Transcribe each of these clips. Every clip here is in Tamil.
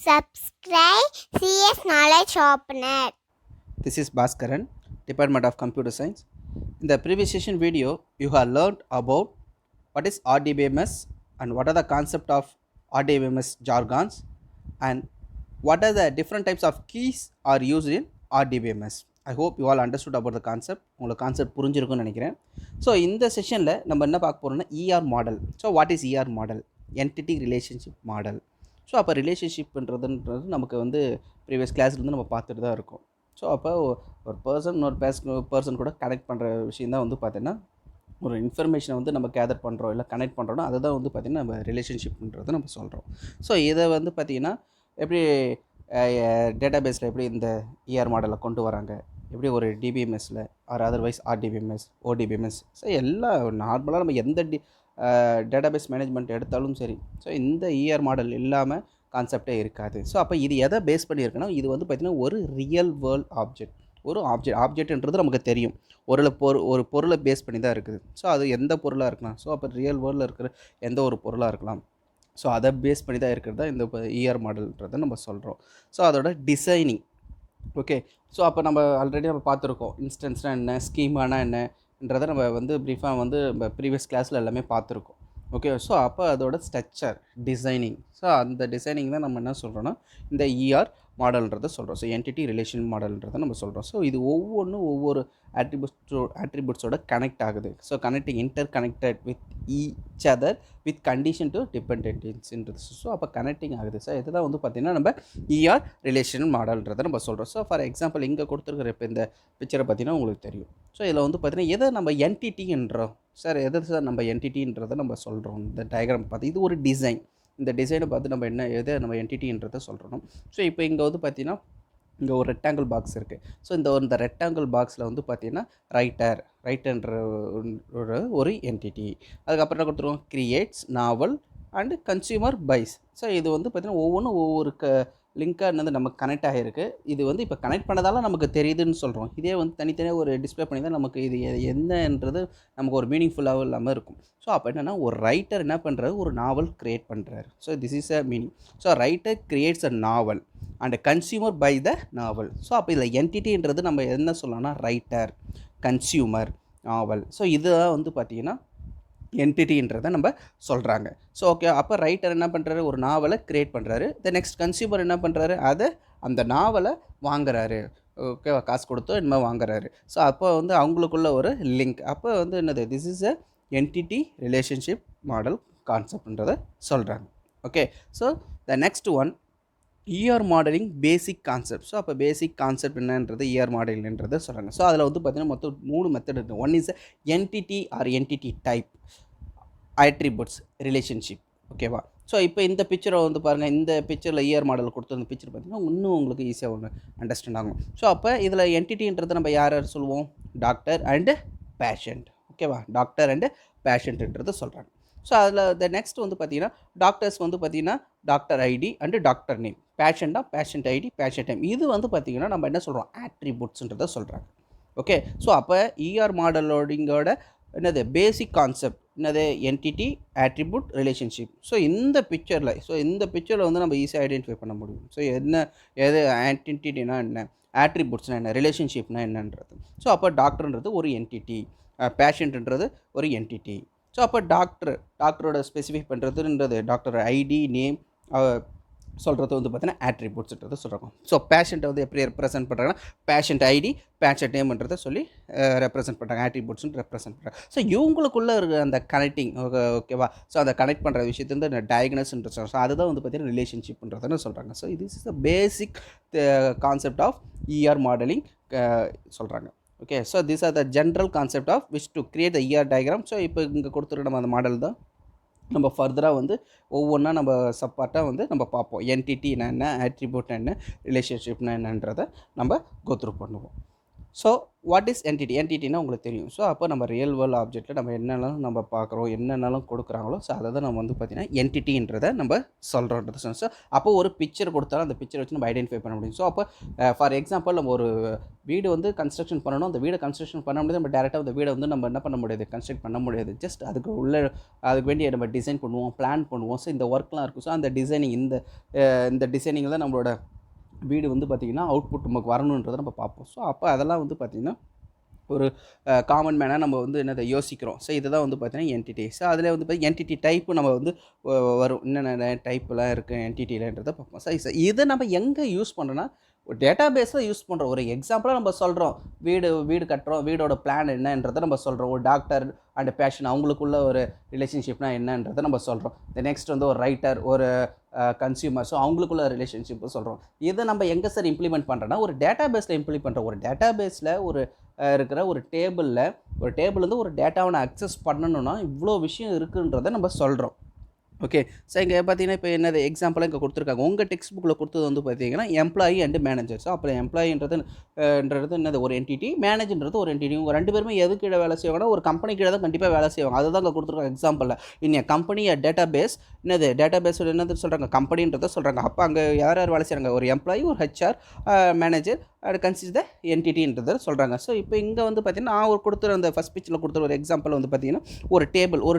Subscribe CS Knowledge Opener. This is Bhaskaran, Department of Computer Science. In the previous session video, you have learned about what is RDBMS and what are the concept of RDBMS jargons and what are the different types of keys are used in RDBMS. I hope you all understood about the concept. உங்களுக்கு கான்செப்ட் புரிஞ்சிருக்கும்னு நினைக்கிறேன். ஸோ இந்த செஷனில் நம்ம என்ன பார்க்க போகிறோம்னா ER model. So what is ER model? Entity relationship model. So அப்போ ரிலேஷன்ஷிப்ன்றதுன்றது நமக்கு வந்து ப்ரீவியஸ் கிளாஸ்லேருந்து நம்ம பார்த்துட்டு தான் இருக்கோம். ஸோ அப்போ ஒரு பர்சன் இன்னொரு பர்சன் கூட கனெக்ட் பண்ணுற விஷயம் தான் வந்து பார்த்தீங்கன்னா ஒரு இன்ஃபர்மேஷனை வந்து நம்ம கேதர் பண்ணுறோம் இல்லை கனெக்ட் பண்ணுறோன்னா அதை தான் வந்து பார்த்திங்கன்னா நம்ம ரிலேஷன்ஷிப்ன்றதை நம்ம சொல்கிறோம். ஸோ இதை வந்து பார்த்திங்கன்னா எப்படி டேட்டா பேஸில் எப்படி இந்த இஆர் மாடலை கொண்டு வராங்க, எப்படி ஒரு டிபிஎம்எஸில் ஆர் அதர்வைஸ் ஆர்டிபிஎம்எஸ் ஓடிபிஎம்எஸ் ஸோ எல்லாம் நார்மலாக நம்ம எந்த டேட்டா பேஸ் மேனேஜ்மெண்ட் எடுத்தாலும் சரி. ஸோ இந்த இஆர் மாடல் இல்லாமல் கான்செப்டே இருக்காது. ஸோ அப்போ இது எதை பேஸ் பண்ணியிருக்குன்னா இது வந்து பார்த்திங்கன்னா ஒரு ரியல் வேர்ல்ட் ஆப்ஜெக்ட். ஒரு ஆப்ஜெக்ட்ன்றது நமக்கு தெரியும், ஒரு பொருளை பேஸ் பண்ணி தான் இருக்குது. ஸோ அது எந்த பொருளாக இருக்கலாம். ஸோ அப்போ ரியல் வேர்ல்டில் இருக்கிற எந்த ஒரு பொருளாக இருக்கலாம். ஸோ அதை பேஸ் பண்ணி தான் இருக்கிறது தான் இந்த இஆர் மாடல்ன்றதை நம்ம சொல்கிறோம். ஸோ அதோட டிசைனிங் ஓகே. ஸோ அப்போ நம்ம ஆல்ரெடி நம்ம பார்த்துருக்கோம் இன்ஸ்டன்ஸ்னால் என்ன, ஸ்கீமானா என்னன்றதை நம்ம வந்து ப்ரீஃபாக வந்து நம்ம ப்ரீவியஸ் கிளாஸில் எல்லாமே பார்த்துருக்கோம். ஓகே. ஸோ அப்போ அதோட ஸ்ட்ரக்சர் டிசைனிங். ஸோ அந்த டிசைனிங் தான் நம்ம என்ன சொல்கிறோன்னா இந்த இஆர் மாடல்ன்றதை சொல்கிறோம். ஸோ என்டிட்டி ரிலேஷன் மாடல்ன்றதை நம்ம சொல்கிறோம். ஸோ இது ஒவ்வொரு ஆட்ரிபியூட்ஸோட கனெக்ட் ஆகுது. So interconnected with each other with condition to டிபெண்டன்சின்றது. ஸோ அப்போ கனெக்டிங் ஆகுது. ஸோ இதுதான் வந்து பார்த்திங்கன்னா நம்ம இஆர் ரிலேஷன் மாடல்ன்றதை நம்ம சொல்கிறோம். ஸோ ஃபார் எக்ஸாம்பிள் இங்கே கொடுத்துருக்குற இப்போ இந்த பிக்சரை பார்த்திங்கன்னா உங்களுக்கு தெரியும். ஸோ இதில் வந்து பார்த்திங்கன்னா எதை நம்ம என்டிட்டின்றோம் சார், எதை சார் நம்ம என்டிட்டின்றதை நம்ம சொல்கிறோம். இந்த டயக்ராம் பார்த்து இது ஒரு டிசைன். இந்த டிசைனை பார்த்து நம்ம எதை நம்ம என்டிட்டின்றதை சொல்கிறோம். ஸோ இப்போ இங்கே வந்து பார்த்திங்கன்னா இங்கே ஒரு ரெக்டாங்கிள் பாக்ஸ் இருக்குது. ஸோ இந்த ரெக்டாங்கிள் பாக்ஸில் வந்து பார்த்திங்கன்னா ரைட்டர்ன்ற ஒரு என்டிட்டி. அதுக்கப்புறம் என்ன கொடுத்துருவோம், creates, novel and consumer buys. So இது வந்து பார்த்திங்கன்னா ஒவ்வொன்றும் ஒவ்வொரு லிங்காக என்னது நமக்கு கனெக்ட் ஆகிருக்கு. இது வந்து இப்போ கனெக்ட் பண்ணதால நமக்கு தெரியுதுன்னு சொல்கிறோம். இதே வந்து தனித்தனியாக ஒரு டிஸ்பிளே பண்ணி தான் நமக்கு இது என்னன்றது நமக்கு ஒரு மீனிங்ஃபுல்லாகவும் இல்லாமல் இருக்கும். ஸோ அப்போ என்னென்னா ஒரு ரைட்டர் என்ன பண்ணுறாரு, ஒரு நாவல் க்ரியேட் பண்ணுறாரு. So this is a meaning. So writer creates a novel and consumer buy the novel. So அப்போ இதில் என்டிட்டின்றது நம்ம என்ன சொல்லலாம்னா ரைட்டர், கன்சியூமர், நாவல். ஸோ இதுதான் வந்து பார்த்திங்கன்னா என்டிட்டின்றதை நம்ம சொல்கிறாங்க. So okay. அப்போ ரைட்டர் என்ன பண்ணுறாரு, ஒரு நாவலை க்ரியேட் பண்ணுறாரு. நெக்ஸ்ட் கன்சியூமர் என்ன பண்ணுறாரு, அந்த நாவலை வாங்குறாரு. ஓகேவா, காசு கொடுத்தோ இனிமேல் வாங்குறாரு. ஸோ அப்போ வந்து அவங்களுக்குள்ள ஒரு லிங்க். அப்போ வந்து என்னது, this is a entity relationship model கான்செப்ட்ன்றதை சொல்கிறாங்க. Okay. So the next one ER modelling basic concept. So அப்போ பேசிக் கான்செப்ட் என்னன்றது இஆர் மாடலிங்ன்றதை சொல்கிறாங்க. ஸோ அதில் வந்து பார்த்திங்கன்னா மொத்தம் 3 மெத்தட் இருக்குது. One is entity or entity type, attributes, relationship. ஓகேவா. ஸோ இப்போ இந்த பிக்சரை வந்து பாருங்கள், இந்த பிக்சரில் இஆர் மாடல் கொடுத்து அந்த பிக்சர் பார்த்திங்கன்னா இன்னும் உங்களுக்கு ஈஸியாக ஒன்று அண்டர்ஸ்டாண்ட் ஆகும். ஸோ அப்போ இதில் என்டிட்டின்றதை நம்ம யார் சொல்லுவோம், டாக்டர் அண்டு பேஷண்ட். ஓகேவா, டாக்டர் அண்டு பேஷண்ட்ன்றதை சொல்கிறாங்க. ஸோ அதில் நெக்ஸ்ட் வந்து பார்த்திங்கன்னா டாக்டர்ஸ் வந்து பார்த்திங்கன்னா doctor ID and doctor name, பேஷண்ட்டாக பேஷண்ட் ஐடி, பேஷண்ட் நேம். இது வந்து பார்த்திங்கன்னா நம்ம என்ன சொல்கிறோம், ஆட்ரிபியூட்ஸ்ன்றதை சொல்கிறாங்க. ஓகே. ஸோ அப்போ இஆர் மாடலோடிங்கோட என்னது பேசிக் கான்செப்ட் என்னது, என்டிட்டி, ஆட்ரிபியூட், ரிலேஷன்ஷிப். ஸோ இந்த பிக்சரில் வந்து நம்ம ஈஸியாக ஐடென்டிஃபை பண்ண முடியும். ஸோ எது ஆன்டிட்டினா என்ன, ஆட்ரிபியூட்ஸ்னால் என்ன, ரிலேஷன்ஷிப்னா என்னன்றது. ஸோ அப்போ டாக்டர்ன்றது ஒரு என்டிட்டி, பேஷண்ட்ன்றது ஒரு என்டிட்டி. ஸோ அப்போ டாக்டரோட ஸ்பெசிஃபை பண்ணுறதுன்றது டாக்டர் ஐடி, நேம் சொல்கிறது வந்து பார்த்தீங்கன்னா ஆட்ரிபியூட்ஸ்ன்றதை சொல்கிறாங்க. ஸோ பேஷண்ட்டை வந்து எப்படி ரெப்ரசென்ட் பண்ணுறாங்கன்னா பேஷண்ட் ஐடி, பேஷண்ட் நேம்ன்றதை சொல்லி ரெப்ரசென்ட் பண்ணுறாங்க, ஆட்ரிபியூட்ஸ்ன்னு ரெப்ரசென்ட் பண்ணுறாங்க. ஸோ இவங்களுக்குள்ளே இருக்கிற அந்த கனெக்டிங் ஓகேவா. ஸோ அந்த கனெக்ட் பண்ணுற விஷயத்தை வந்து டயக்னஸ்ன்ற சொல்கிறாங்க. ஸோ அதுதான் வந்து பார்த்தீங்கன்னா ரிலேஷன்ஷிப்ன்றதுன்னு சொல்கிறாங்க. So this is the basic concept of ER modelling சொல்கிறாங்க. Okay. So this are the general concept of which to create the ER diagram. So இப்போ இங்கே கொடுத்துருக்க நம்ம அந்த மாடல் தான் நம்ம ஃபர்தராக வந்து ஒவ்வொன்றா நம்ம சப்பார்ட்டாக வந்து நம்ம பார்ப்போம். என்டிட்டினா என்ன, ஆட்ரிபியூட்னா என்ன, ரிலேஷன்ஷிப்னா என்னன்றதை நம்ம கோத்ரூ பண்ணுவோம். So what is entity? என்டிட்டினா உங்களுக்கு தெரியும். ஸோ அப்போ நம்ம ரியல் வேர்ல்ட் ஆப்ஜெக்ட்டில் நம்ம என்னென்னாலும் நம்ம பார்க்குறோம், என்னென்னாலும் கொடுக்குறாங்களோ, ஸோ அதை தான் நம்ம வந்து பார்த்திங்கன்னா என்டிட்டின்றதை நம்ம சொல்கிறோன்றது சொன்னோம். ஸோ அப்போ ஒரு பிக்சர் கொடுத்தாலும் அந்த பிக்சரை வச்சு நம்ம ஐடென்டிஃபை பண்ண முடியும். ஸோ அப்போ ஃபார் எக்ஸாம்பிள் நம்ம ஒரு வீடு வந்து கன்ஸ்ட்ரக்ஷன் பண்ணணும். அந்த வீடை கன்ஸ்ட்ரக்ஷன் பண்ண முடியாது, நம்ம டேரெக்டாக அந்த வீடை வந்து நம்ம என்ன பண்ண முடியாது, கன்ஸ்ட்ரக்ட் பண்ண முடியாது. ஜஸ்ட் அதுக்கு வேண்டிய நம்ம டிசைன் பண்ணுவோம், பிளான் பண்ணுவோம். ஸோ இந்த ஒர்க்லாம் இருக்கும். ஸோ அந்த டிசைனிங் இந்த டிசைனிங் தான் நம்மளோட வீடு வந்து பார்த்திங்கன்னா அவுட்புட் நமக்கு வரணுன்றதை நம்ம பார்ப்போம். ஸோ அப்போ அதெல்லாம் வந்து பார்த்திங்கன்னா ஒரு காமன் மேனாக நம்ம வந்து என்னதை யோசிக்கிறோம். ஸோ இதுதான் வந்து பார்த்திங்கன்னா என்டிட்டி. ஸோ அதில் வந்து பார்த்திங்கன்னா என்டிட்டி டைப்பு நம்ம வந்து வரும், என்னென்ன டைப்லாம் இருக்குது என்டிட்டிலன்றதை பார்ப்போம். ஸோ இதை நம்ம எங்கே யூஸ் பண்ணுறோன்னா ஒரு டேட்டா பேஸில் யூஸ் பண்ணுறோம். ஒரு எக்ஸாம்பிளாக நம்ம சொல்கிறோம், வீடு கட்டுறோம், வீடோட பிளான் என்னன்றதை நம்ம சொல்கிறோம். ஒரு டாக்டர் அண்ட் பேஷன் அவங்களுக்குள்ள ஒரு ரிலேஷன்ஷிப்னா என்னன்றதை நம்ம சொல்கிறோம். நெக்ஸ்ட் வந்து ஒரு ரைட்டர், ஒரு கன்சியூமர், ஸோ அவங்களுக்குள்ள ரிலேஷன்ஷிப்பு சொல்கிறோம். இதை நம்ம எங்கே சார் இம்ப்ளிமெண்ட் பண்ணுறோன்னா ஒரு டேட்டா பேஸில் இம்ப்ளிமெண்ட் பண்ணுறோம். ஒரு டேட்டா பேஸில் இருக்கிற ஒரு டேபிள் வந்து ஒரு டேட்டாவை நான் அக்சஸ் பண்ணணுன்னா இவ்வளோ விஷயம் இருக்குன்றதை நம்ம சொல்கிறோம். ஓகே. ஸோ இங்கே பார்த்தீங்கன்னா இப்போ என்னது எக்ஸாம்பிளாக இங்கே கொடுத்துருக்காங்க. உங்கள் டெக்ஸ்ட் புக்கில் கொடுத்தது வந்து பார்த்தீங்கன்னா எம்ப்ளாயி அண்ட் மேனேஜர். ஸோ அப்புறம் எம்ப்ளாயின்றது என்னது ஒரு என்டிட்டி, மேனேஜர்ன்றது ஒரு என்டிட்டி. இவங்க 2 பேருமே எது கீழே வேலை செய்வாங்கன்னா ஒரு கம்பெனி கீழே தான் கண்டிப்பாக வேலை செய்வாங்க. அதுதான் இங்கே கொடுத்துருக்காங்க எக்ஸாம்பிளில். In company database database என்னது சொல்கிறாங்க, கம்பெனின்றதை சொல்கிறாங்க. அப்போ அங்கே யார் வேலை செய்கிறாங்க, ஒரு எம்ப்ளாயி, ஒரு ஹெச்ஆர், மேனேஜர் அது கன்சிடர் த என்டிட்டின்றதை சொல்கிறாங்க. ஸோ இப்போ இங்கே வந்து பார்த்திங்கன்னா நான் ஒரு கொடுத்துற அந்த ஃபஸ்ட் பிக்சரில் கொடுத்துற ஒரு எக்ஸாம்பிள் வந்து பார்த்திங்கன்னா ஒரு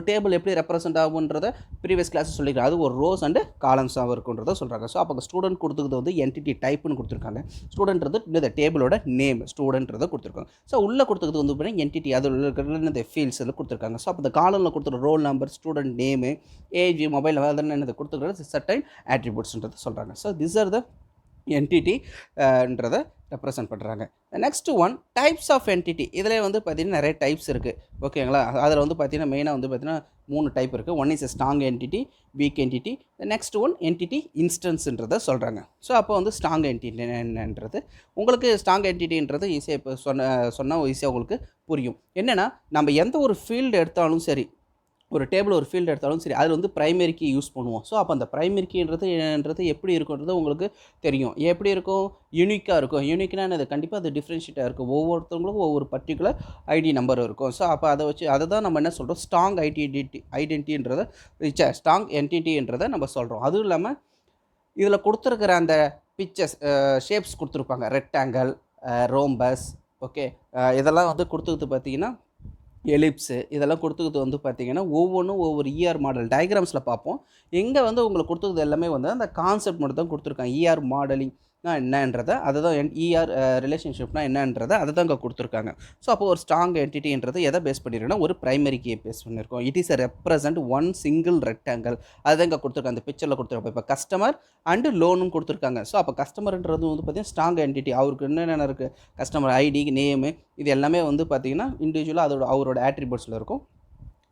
டேபிள் எப்படி ரெப்ரசென்ட் ஆகுன்றதை ப்ரீவியஸ் கிளாஸ் சொல்லிக்கிறேன். அது ஒரு ரோஸ் அண்ட் காலம்ஸாக இருக்குன்றதை சொல்கிறாங்க. ஸோ அப்போ ஸ்டூடெண்ட் கொடுத்துக்கிறது வந்து என்டிட்டி டைப்புன்னு கொடுத்துருக்காங்க. ஸ்டூடெண்ட்றது இந்த டேபிளோட நேம் ஸ்டூடெண்ட்றதை கொடுத்துருக்காங்க. ஸோ உள்ளே கொடுத்துக்கிறது வந்து பார்த்தீங்கன்னா என்டிட்டி, அதில் இருக்கிற இந்த ஃபீல்ட்ஸ் எல்லாம் கொடுத்துருக்காங்க. ஸோ அப்போ இந்த காலமில் கொடுத்துருக்க roll number, student name, age, mobile அதெல்லாம் என்னது கொடுத்துருக்கிறது சர்டைன் ஆட்ரிபியூட்ஸ்ன்றதை சொல்கிறாங்க. ஸோ திஸ் ஆர் த என்டிட்டின்றதை ரெப்ரசன்ட் பண்ணுறாங்க. Next one types of entity. இதில் வந்து பார்த்திங்கன்னா நிறைய டைப்ஸ் இருக்குது. ஓகேங்களா? அதில் வந்து பார்த்திங்கன்னா மெயினாக வந்து பார்த்திங்கன்னா 3 டைப் இருக்குது. One is strong entity, weak entity, next one entity இன்ஸ்டன்ஸுன்றதை சொல்கிறாங்க. ஸோ அப்போ வந்து ஸ்ட்ராங் என்டிட்டி என்னன்றது உங்களுக்கு ஸ்ட்ராங் என்டிட்டின்றது ஈஸியாக இப்போ சொன்னால் ஈஸியாக உங்களுக்கு புரியும். என்னென்னா நம்ம எந்த ஒரு ஃபீல்டு எடுத்தாலும் சரி, ஒரு டேபிள் ஒரு ஃபீல்டு எடுத்தாலும் சரி, அதில் வந்து ப்ரைமரி கீ யூஸ் பண்ணுவோம். ஸோ அப்போ அந்த ப்ரைமரி கீன்றது எப்படி இருக்குன்றது உங்களுக்கு தெரியும். எப்படி இருக்கும், யூனிக்காக இருக்கும். யூனிக்னா அது கண்டிப்பாக அது டிஃப்ரென்ஷியேட்டாக இருக்கும். ஒவ்வொருத்தவங்களுக்கும் ஒவ்வொரு பர்டிகுலர் ஐடி நம்பர் இருக்கும். ஸோ அப்போ அதை தான் நம்ம என்ன சொல்கிறோம், ஸ்ட்ராங் ஐடென்டிட்டின்றதை ஸ்ட்ராங் என்டிட்டின்றதை நம்ம சொல்கிறோம். அதுவும் இல்லாமல் இதில் கொடுத்துருக்கிற அந்த பிக்சர்ஸ் ஷேப்ஸ் கொடுத்துருப்பாங்க, ரெக்டாங்கிள், ரோம்பஸ், ஓகே, இதெல்லாம் வந்து கொடுத்துக்கிட்டு பார்த்திங்கன்னா எலிப்ஸு, இதெல்லாம் கொடுத்துக்கிறது வந்து பார்த்திங்கன்னா ஒவ்வொன்றும் ஒவ்வொரு இஆர் மாடல் டயக்ராம்ஸில் பார்ப்போம். இங்கே வந்து உங்களுக்கு கொடுத்துக்கிறது எல்லாமே வந்து அந்த கான்செப்ட் மட்டும் தான் கொடுத்துருக்காங்க. இஆர் மாடலிங் என்னன்றதை அதுதான் இஆர் ரிலேஷன்ஷிப்னா என்னன்றதை அதை தான் இங்கே கொடுத்துருக்காங்க. ஸோ அப்போ ஒரு ஸ்ட்ராங் என்டிட்டின்றது எதை பேஸ் பண்ணியிருக்குன்னா ஒரு ப்ரைமரி கீயை பேஸ் பண்ணியிருக்கோம். It is represent one single rectangle. அதுதான் இங்கே கொடுத்துருக்காங்க, அந்த பிக்சரில் கொடுத்துருக்காங்க. இப்போ கஸ்டமர் அண்டு லோனும் கொடுத்துருக்காங்க. ஸோ அப்போ கஸ்டமர்ன்றது வந்து பார்த்திங்கன்னா ஸ்ட்ராங் என்டிட்டி. அவருக்கு என்னென்ன இருக்குது, கஸ்டமர் ஐடி, நேமு, இது எல்லாமே வந்து பார்த்திங்கன்னா இண்டிவிஜுவலாக அவரோட ஆட்ரிபியூட்ஸில் இருக்கும்.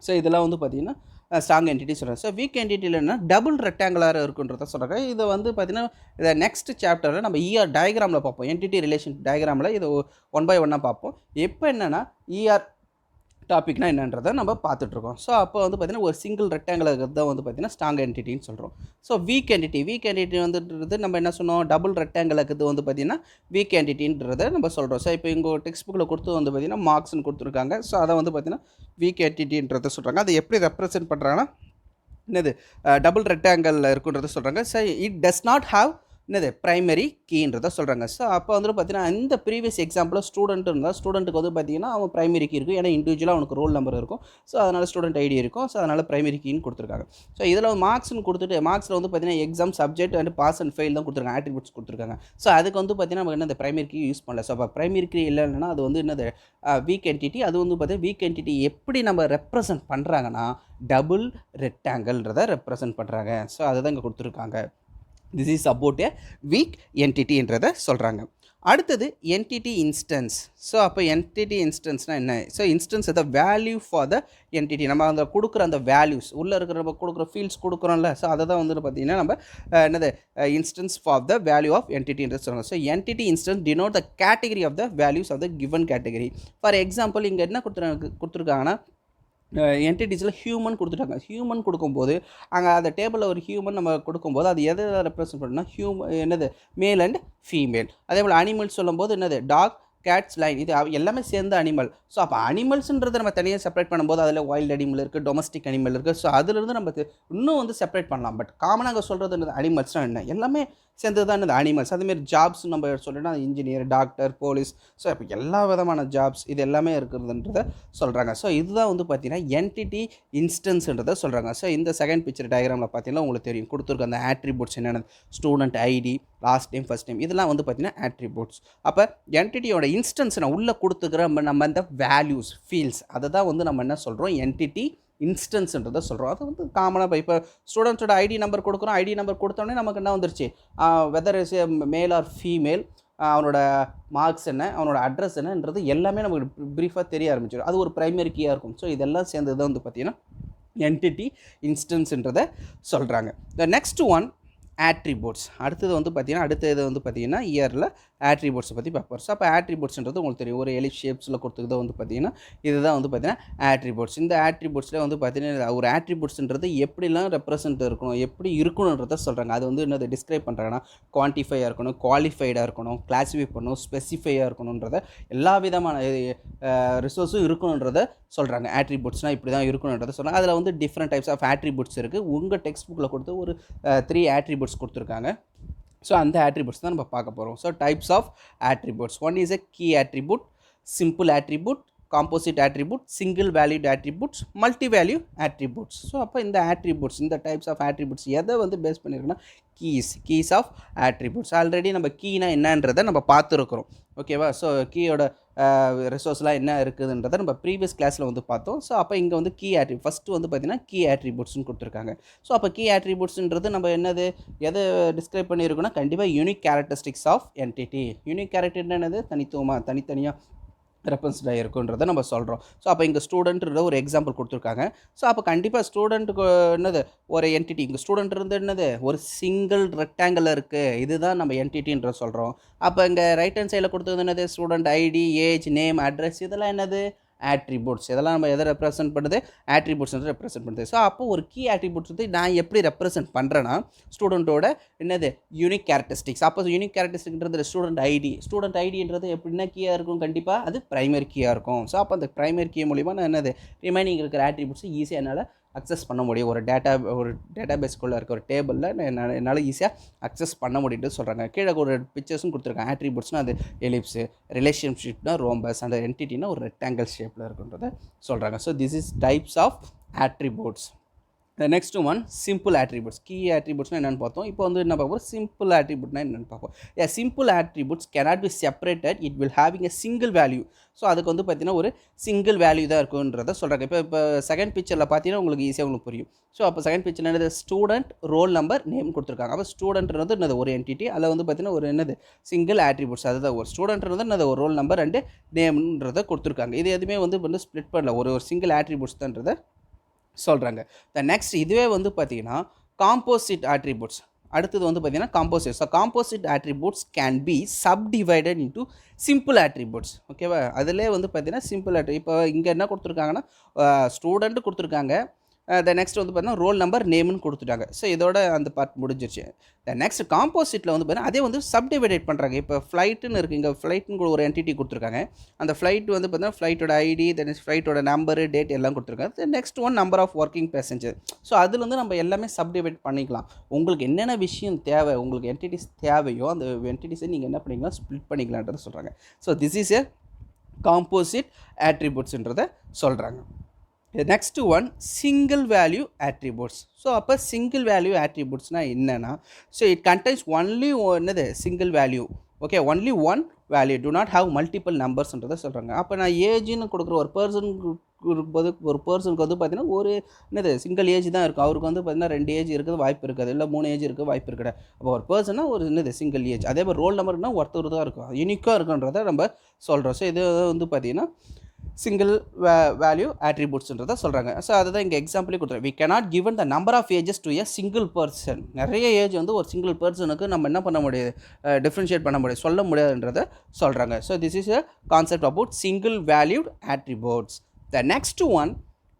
ஸோ இதெல்லாம் வந்து பார்த்திங்கன்னா ஸ்ட்ராங் என்டிட்டி சொல்கிறாங்க. ஸோ வீக் என்டிட்டியில் என்ன டபுள் ரெக்டாங்குலராக இருக்குன்றத சொல்கிறாங்க. இதை வந்து பார்த்திங்கன்னா இதை நெக்ஸ்ட் சாப்டரில் நம்ம இஆர் டயக்ராமில் பார்ப்போம். என்டிட்டி ரிலேஷன் டயக்ராமில் இதை 1 by 1 பார்ப்போம். இப்போ என்னென்னா இஆர் டாபிக்னா என்னன்றதை நம்ம பார்த்துட்ருக்கோம். ஸோ அப்போ வந்து பார்த்திங்கன்னா ஒரு சிங்கிள் ரெக்டாங்குலர் தான் வந்து பார்த்திங்கன்னா ஸ்ட்ராங் என்டிட்டின்னு சொல்கிறோம். ஸோ வீக் என்டிட்டி வந்துன்றது நம்ம என்ன சொன்னோம், டபுள் ரெக்டாங்குலருக்கு வந்து பார்த்திங்கன்னா வீக் என்டிட்டின்றதை நம்ம சொல்கிறோம். ஸோ இப்போ இங்கே டெக்ஸ்ட் புக்கில் கொடுத்து வந்து பார்த்திங்கன்னா மார்க்ஸ்னு கொடுத்துருக்காங்க. ஸோ அதை வந்து பார்த்திங்கன்னா வீக் என்டிட்டின்றதை சொல்கிறாங்க. அதை எப்படி ரெப்ரசென்ட் பண்ணுறாங்கன்னா என்னது டபுள் ரெக்டாங்கிளில் இருக்குன்றதை சொல்கிறாங்க. So it does not have என்னது ப்ரைமரி கீன்றதை சொல்கிறாங்க. ஸோ அப்போ வந்து பார்த்திங்கன்னா இந்த ப்ரீவியஸ் எக்ஸாம்பிளில் ஸ்டூடெண்ட் இருந்தால் ஸ்டூடெண்ட்டுக்கு வந்து பார்த்திங்கன்னா அவன் ப்ரைமரி கீ இருக்கும். ஏன்னா இண்டிவிஜுவலாக அவனுக்கு ரோல் நம்பர் இருக்கும். ஸோ அதனால் ஸ்டூடெண்ட் ஐடி இருக்கும். ஸோ அதனால் ப்ரைமரி கீன்னு கொடுத்துருக்காங்க. ஸோ இதில் மார்க்ஸ்னு கொடுத்துட்டு மார்க்ஸில் வந்து பார்த்திங்கன்னா exam, subject and pass and fail தான் கொடுத்துருக்காங்க, ஆட்ரிபியூட்ஸ் கொடுத்துருக்காங்க. ஸோ அதுக்கு வந்து பார்த்திங்கன்னா நம்ம என்ன இந்த ப்ரைமரி கீ யூஸ் பண்ணல. ஸோ அப்போ ப்ரைமரி கீ இல்லைன்னா அது வந்து என்னது வீக் என்டிட்டி. அது வந்து பார்த்திங்கன்னா வீக் என்டிட்டி எப்படி நம்ம ரெப்ரசன்ட் பண்ணுறாங்கன்னா டபுள் ரெக்டாங்கிள்ன்றதை ரெப்ரசன்ட் பண்ணுறாங்க. ஸோ அதை தான் இங்கே கொடுத்துருக்காங்க. This is about a weak என்டிட்டின்றதை சொல்கிறாங்க. அடுத்தது என்டிட்டி இன்ஸ்டன்ஸ். ஸோ அப்போ என்டிட்டி இன்ஸ்டன்ஸ்னால் என்ன? So instance the value for the entity. நம்ம அந்த கொடுக்குற அந்த வேல்யூஸ் உள்ளே இருக்கிற நம்ம கொடுக்குற ஃபீல்ட்ஸ் கொடுக்குறோம்ல. ஸோ அதை தான் வந்து பார்த்திங்கன்னா நம்ம என்னது instance for the value of என்டிட்டின்றது சொல்லுவாங்க. So entity instance denote the category of the values of the given category. For example இங்கே என்ன கொடுத்துருக்காங்கன்னா என்டிட்டிஸில் ஹியூமன் கொடுத்துட்டாங்க. ஹியூமன் கொடுக்கும்போது அங்கே அந்த டேபிளில் ஒரு ஹியூமன் நம்ம கொடுக்கும்போது அது எதை ரெப்ரசன்ட் பண்ணணும்னா என்னது மேல் அண்ட் ஃபீமேல். அதே போல் அனிமல்ஸ் சொல்லும்போது என்னது டாக், கேட்ஸ் லைன் இது எல்லாமே சேர்ந்த அனிமல். ஸோ அப்போ அனிமல்ஸுன்றதை நம்ம தனியாக செப்பரேட் பண்ணும்போது அதில் வைல்ட் அனிமல் இருக்குது, டொமஸ்டிக் அனிமல் இருக்குது. ஸோ அதிலிருந்து நம்ம இன்னும் வந்து செப்பரேட் பண்ணலாம். பட் காமனாக அங்கே சொல்கிறது அனிமல்ஸ்னால் என்ன, எல்லாமே சேர்ந்தது தான் இந்த அனிமல்ஸ். அதேமாரி ஜாப்ஸ் நம்ம சொல்லிட்டோம்னா இன்ஜினியர், டாக்டர், போலீஸ், ஸோ இப்போ எல்லா விதமான ஜாப்ஸ் இது எல்லாமே இருக்கிறதுன்றதை சொல்கிறாங்க. ஸோ இதுதான் வந்து பார்த்திங்கன்னா என்டிட்டி இன்ஸ்டன்ஸ்ன்றதை சொல்கிறாங்க. ஸோ இந்த செகண்ட் பிக்சர் டயக்ராமில் பார்த்தீங்கன்னா உங்களுக்கு தெரியும் கொடுத்துருக்க அந்த ஆட்ரிபியூட்ஸ் என்னென்ன, student ID, last name, first name, இதெல்லாம் வந்து பார்த்திங்கன்னா ஆட்ரிபியூட்ஸ். அப்போ என்டிட்டியோட இன்ஸ்டன்ஸ் நான் உள்ளே கொடுத்துக்கிற நம்ம இந்த வேல்யூஸ், ஃபீல்ட்ஸ், அதை தான் வந்து நம்ம என்ன சொல்கிறோம், என்டிட்டி இன்ஸ்டன்ஸ்ன்றதை சொல்கிறோம். அது வந்து காமனாக இப்போ ஸ்டூடெண்ட்ஸோட ஐடி நம்பர் கொடுக்குறோம். ஐடி நம்பர் கொடுத்தோடனே நமக்கு என்ன வந்துருச்சு, whether is male or female, அவனோட மார்க்ஸ் என்ன, அவனோட அட்ரஸ் என்னன்றது எல்லாமே நமக்கு ப்ரீஃபாக தெரிய ஆரம்பிச்சிடும். அது ஒரு ப்ரைமரி கீயாக இருக்கும். ஸோ இதெல்லாம் சேர்ந்தது தான் வந்து பார்த்திங்கன்னா என்டிட்டி இன்ஸ்டன்ஸ்ன்றதை சொல்கிறாங்க. The next one attributes. அடுத்தது வந்து பார்த்திங்கன்னா இயரில் ஆட்ரிபியூட்ஸை பற்றி பார்ப்போம். ஸோ அப்போ ஆட்ரிபியூட்ஸ்ன்றது உங்களுக்கு தெரியும், ஒரு எலிப் ஷேப்ஸில் கொடுத்துக்கிட்ட வந்து பார்த்திங்கன்னா இதுதான் வந்து பார்த்திங்கன்னா ஆட்ரிபியூட்ஸ். இந்த ஆட்ரிபியூட்ஸில் வந்து பார்த்திங்கன்னா ஒரு ஆட்ரிபியூட்ஸ்ன்றது எப்படிலாம் ரெப்ரசன்ட் இருக்கணும், எப்படி இருக்கணுன்றதை சொல்கிறாங்க. அது வந்து என்னது டிஸ்கிரைப் பண்ணுறாங்கன்னா குவான்டிஃபையாக இருக்கணும், குவாலிஃபைடாக இருக்கணும், கிளாஸிஃபை பண்ணணும், ஸ்பெசிஃபையாக இருக்கணுன்றதை, எல்லா விதமான ரிசோர்ஸும் இருக்கணுன்றதை சொல்கிறாங்க. ஆட்ரிபியூட்ஸ்னால் இப்படி தான் இருக்கணுன்றதை சொல்கிறாங்க. அதில் வந்து டிஃப்ரெண்ட் டைப்ஸ் ஆஃப் ஆட்ரிபியூட்ஸ் இருக்குது. உங்கள் டெக்ஸ்ட் புக்கில் கொடுத்து ஒரு 3 ஆட்ரிபியூட்ஸ் கொடுத்துருக்காங்க. ஸோ அந்த ஆட்ரிபியூட்ஸ் தான் நம்ம பார்க்க போகிறோம். So types of attributes. One is a key attribute, simple attribute, composite attribute, single valued attributes, multi value attributes. So அப்போ இந்த ஆட்ரிபியூட்ஸ், இந்த டைப்ஸ் ஆஃப் ஆட்ரிபியூட்ஸ் எதை வந்து பேஸ் பண்ணியிருக்குன்னா கீஸ் ஆஃப் ஆட்ரிபியூட்ஸ். ஆல்ரெடி நம்ம கீனா என்னன்றதை நம்ம பார்த்துருக்குறோம். ஓகேவா? ஸோ கீயோட ரிசோர்ஸ்லாம் என்ன இருக்குதுன்றதை நம்ம ப்ரீவியஸ் கிளாஸில் வந்து பார்த்தோம். ஸோ அப்போ இங்கே வந்து கீ ஃபஸ்ட்டு வந்து பார்த்திங்கன்னா கீ ஆட்ரிபியூட்ஸ்னு கொடுத்துருக்காங்க. ஸோ அப்போ கீ ஆட்ரிபியூட்ஸ்ன்றது நம்ம என்னது எதை டிஸ்கிரைப் பண்ணியிருக்கோன்னா கண்டிப்பாக unique characteristics of entity. Unique character என்னது, தனித்தனியாக ரெப்ரசன்ட் ஆகிருக்குன்றதை நம்ம சொல்கிறோம். ஸோ அப்போ இங்கே ஸ்டூடெண்ட்ன்ற ஒரு எக்ஸாம்பிள் கொடுத்துருக்காங்க. ஸோ அப்போ கண்டிப்பாக ஸ்டூடெண்ட்டுக்கு என்னது ஒரு என்டிட்டி, இங்கே ஸ்டூடெண்ட் இருந்து என்னது ஒரு சிங்கிள் ரெக்டாங்கிள் இருக்குது, இதுதான் நம்ம என்டிட்டின்ற சொல்கிறோம். அப்போ இங்கே ரைட் ஹேண்ட் சைடில் கொடுத்தது என்னது, student ID, age, name, address, இதெல்லாம் என்னது ஆட்ரிபியூட்ஸ். இதெல்லாம் நம்ம எதை ரெப்ரசென்ட் பண்ணுது, ஆட்ரிபியூட்ஸ் வந்து ரெப்ரசென்ட் பண்ணுது. ஸோ அப்போ ஒரு கீ ஆட்ரிபியூட்ஸ் வந்து நான் எப்படி ரெப்ரசென்ட் பண்ணுறேன்னா ஸ்டூடெண்ட்டோட என்னது யூனிக் கேரக்டரிஸ்டிக்ஸ். அப்போ யூனிக் கேரக்டரிஸ்டிக்ன்றது ஸ்டூடெண்ட் ஐடின்றது எப்படின்னா கீயாக இருக்கும், கண்டிப்பாக அது ப்ரைமரி கீயாக இருக்கும். ஸோ அப்போ அந்த ப்ரைமரி கீ மூலிமா நான் என்னது ரிமைனிங் இருக்கிற ஆட்ரிபியூட்ஸ் ஈஸியாக என்னால் அக்சஸ் பண்ண முடியும். ஒரு டேட்டா பேஸ்க்குள்ளே இருக்க ஒரு டேபிளில் என்னால் ஈஸியாக அக்சஸ் பண்ண முடியும்னு சொல்கிறாங்க. கீழே ஒரு பிக்சர்ஸும் கொடுத்துருக்காங்க. ஆட்ரிபியூட்ஸ்னால் அது எலிப்ஸு, ரிலேஷன்ஷிப்னா ரோம்பஸ், அந்த என்டிட்டினா ஒரு ரெக்டாங்கிள் ஷேப்பில் இருக்குன்றதை சொல்கிறாங்க. So this is types of attributes. The next one simple attributes. Key attributes என்னன்னு பார்த்தோம். இப்போ வந்து என்ன பார்ப்போம், சிம்பிள் ஆட்ரிபியூட்னா என்னன்னு பார்ப்போம். Simple attributes cannot be separated, it will having a single value. So அதுக்கு வந்து பார்த்தீங்கன்னா ஒரு சிங்கிள் வேல்யூ தான் இருக்குன்றதை சொல்கிறாங்க. இப்போ செகண்ட் பிக்சரில் பார்த்தீங்கன்னா உங்களுக்கு ஈஸியாக உங்களுக்கு புரியும். ஸோ அப்போ செகண்ட் பிக்சரில் என்னது ஸ்டூடெண்ட், ரோல் நம்பர், நேம் கொடுத்துருக்காங்க. அப்போ ஸ்டூடெண்ட்ன்றது என்னது ஒரு என்டிட்டி, அதில் வந்து பார்த்தீங்கன்னா ஒரு என்னது சிங்கிள் ஆட்ரிபியூட்ஸ், அதுதான் ஒரு ஸ்டூடெண்ட்ன்றது என்னது ஒரு ரோல் நம்பர் அண்டு நேம்ன்றதை கொடுத்துருக்காங்க. இது எதுவுமே வந்து ஸ்ப்ளிட் பண்ணல, ஒரு சிங்கிள் ஆட்ரிபியூட்ஸ் தான்றதை சொல்கிறாங்க. நெக்ஸ்ட் இதுவே வந்து பார்த்திங்கன்னா காம்போசிட் ஆட்ரிபியூட்ஸ். அடுத்தது வந்து பார்த்திங்கன்னா composite. So composite attributes can be subdivided into simple attributes. ஓகேவா? அதிலே வந்து பார்த்திங்கன்னா சிம்பிள் இப்போ இங்கே என்ன கொடுத்துருக்காங்கன்னா ஸ்டூடெண்ட் கொடுத்துருக்காங்க. நெக்ஸ்ட் வந்து பார்த்தீங்கன்னா ரோல் நம்பர், நேம்னு கொடுத்துட்டாங்க. ஸோ இதோட அந்த பார்ட் முடிஞ்சிருச்சு. நெக்ஸ்ட் காம்போசிட்டில் வந்து பார்த்தீங்கன்னா அதே வந்து சப்டிவைடேட் பண்ணுறாங்க. இப்போ ஃப்ளைட்டுன்னு இருக்குது, இங்கே ஃப்ளைட்டுன்னு ஒரு என்டிட்டி கொடுத்துருக்காங்க. அந்த ஃப்ளைட் வந்து பார்த்தீங்கன்னா ஃப்ளைட்டோட ஐடி, ஃப்ளைட்டோட நம்பரு, டேட் எல்லாம் கொடுத்துருக்காங்க. Next one number of working passenger. So அதில் வந்து நம்ம எல்லாமே சப்டிவைட் பண்ணிக்கலாம். உங்களுக்கு என்னென்ன விஷயம் தேவை, உங்களுக்கு என்டிட்டிஸ் தேவையோ அந்த என்டிட்டிஸை நீங்கள் என்ன பண்ணிக்கலாம், ஸ்ப்ளிட் பண்ணிக்கலான்றதை சொல்கிறாங்க. So this is a composite ஆட்ரிபியூட்ஸ்ன்றதை சொல்கிறாங்க. Next one single value attributes. So அப்போ சிங்கிள் வேல்யூ ஆட்ரிபியூட்ஸ்னால் என்னென்னா, ஸோ இட் கண்டைன்ஸ் ஒன்லி என்னது single value. Okay, only one value, do not have multiple நம்பர்ஸ்ன்றதை சொல்கிறாங்க. அப்போ நான் ஏஜ்னு கொடுக்குற ஒரு பர்சனுக்கு இருக்கும்போது ஒரு பர்சனுக்கு வந்து பார்த்திங்கன்னா ஒரு என்னது சிங்கிள் ஏஜ் தான் இருக்கும். அவருக்கு வந்து பார்த்திங்கன்னா 2 ஏஜ் இருக்குது வாய்ப்பு இருக்காது, இல்லை 3 ஏஜ் இருக்குது வாய்ப்பு இருக்காது. அப்போ ஒரு பர்சனாக ஒரு என்னது சிங்கிள் ஏஜ். அதே மாதிரி ரோல் நம்பர்னா ஒருத்தர் தான் இருக்கும், யூனிக்காக இருக்குன்றதை நம்ம சொல்கிறோம். ஸோ இது வந்து பார்த்திங்கன்னா சிங்கிள் வேல்யூ ஆட்ரிபியூட்ஸ்ன்றதை சொல்கிறாங்க. ஸோ அதுதான் இங்கே எக்ஸாம்பிளே கொடுத்துருவோம். We cannot given the number of ages to a single person. நிறைய ஏஜ் வந்து ஒரு சிங்கிள் பர்சனுக்கு நம்ம என்ன பண்ண முடியாது, டிஃப்ரென்ஷியேட் பண்ண முடியாது, சொல்ல முடியாதுன்றதை சொல்கிறாங்க. So this is a concept about single valued attributes. The next one